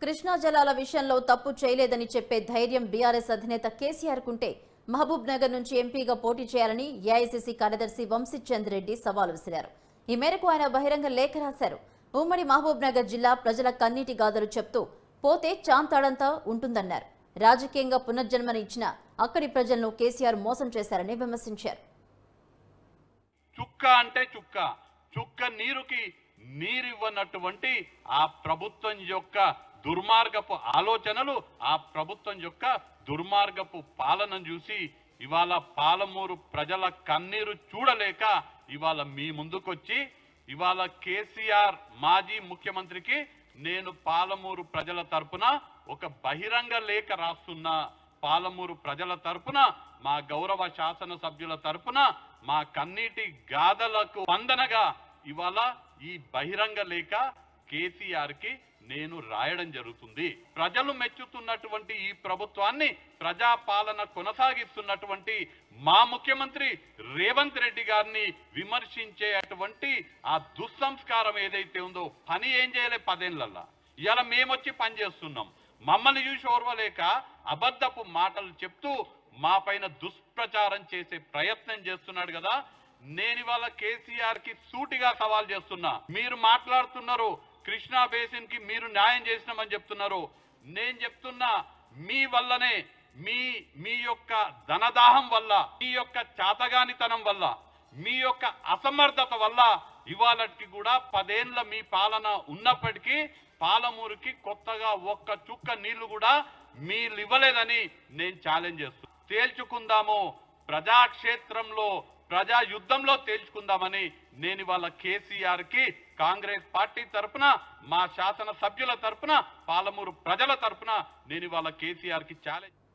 కృష్ణా జలాల విషయంలో తప్పు చేయలేదని చెప్పే ధైర్యం బీఆర్ఎస్ అధినేత కేసీఆర్ కుంటే మహబూబ్ నగర్ నుంచి ఎంపీగా పోటీ చేయాలని ఏఐసీసీ కార్యదర్శి వంశీచంద్ రెడ్డి సవాల్ విసిరారు. ఈ మేరకు ఆయన బహిరంగ లేఖ రాశారు. ఉమ్మడి మహబూబ్ నగర్ జిల్లా ప్రజల కన్నీటి గాథలు చెప్తూ పోతే చాంతాడంతా ఉంటుందన్నారు. రాజకీయంగా పునర్జన్మని ఇచ్చిన అక్కడి ప్రజలను కేసీఆర్ మోసం చేశారని విమర్శించారు. చుక్క అంటే చుక్క, చుక్క నీరుకి నీరివ్వనటువంటి ఆ ప్రభుత్వం యొక్క దుర్మార్గపు ఆలోచనలు, ఆ ప్రభుత్వం యొక్క దుర్మార్గపు పాలనను చూసి ఇవాళ పాలమూరు ప్రజల కన్నీరు చూడలేక ఇవాళ మీ ముందుకొచ్చి ఇవాళ కేసీఆర్ మాజీ ముఖ్యమంత్రికి నేను పాలమూరు ప్రజల తరపున ఒక బహిరంగ లేఖ రాస్తున్నా. పాలమూరు ప్రజల తరపున, మా గౌరవ శాసనసభ్యుల తరపున, మా కన్నీటి గాథలకు వందనగా ఇవాళ ఈ బహిరంగ లేఖ కేసీఆర్ కి నేను రాయడం జరుగుతుంది. ప్రజలు మెచ్చుతున్నటువంటి ఈ ప్రభుత్వాన్ని, ప్రజాపాలన కొనసాగిస్తున్నటువంటి మా ముఖ్యమంత్రి రేవంత్ రెడ్డి గారిని విమర్శించేటువంటి ఆ దుస్సంస్కారం ఏదైతే ఉందో, పని ఏం చేయలే 10 ఏళ్లల్లా. ఇవాళ మేమొచ్చి పని చేస్తున్నాం. మమ్మల్ని చూసి ఓర్వలేక అబద్ధపు మాటలు చెప్తూ మా పైన దుష్ప్రచారం చేసే ప్రయత్నం చేస్తున్నాడు కదా. నేను ఇవాళ కేసీఆర్ కి సూటిగా సవాల్ చేస్తున్నా. మీరు మాట్లాడుతున్నారు కృష్ణా బేసిన్ కి మీరు న్యాయం చేసినామని చెప్తున్నారు. నేను చెప్తున్నా మీ వల్లనే, మీ యొక్క ధనదాహం వల్ల, మీ యొక్క చాతగానితనం వల్ల, మీ యొక్క అసమర్థత వల్ల ఇవాళకి కూడా 10 ఏళ్ల మీ పాలన ఉన్నప్పటికీ పాలమూరుకి కొత్తగా ఒక్క చుక్క నీళ్లు కూడా మీరు ఇవ్వలేదని నేను ఛాలెంజ్ చేస్తున్నా. తేల్చుకుందాము, ప్రజాక్షేత్రంలో ప్రజా యుద్ధంలో తేల్చుకుందామని నేను ఇవాళ కేసీఆర్ కి కాంగ్రెస్ పార్టీ తరపున, మా శాసన సభ్యుల తరపున, పాలమూరు ప్రజల తరపున నేను ఇవాళ కేసీఆర్ కి ఛాలెంజ్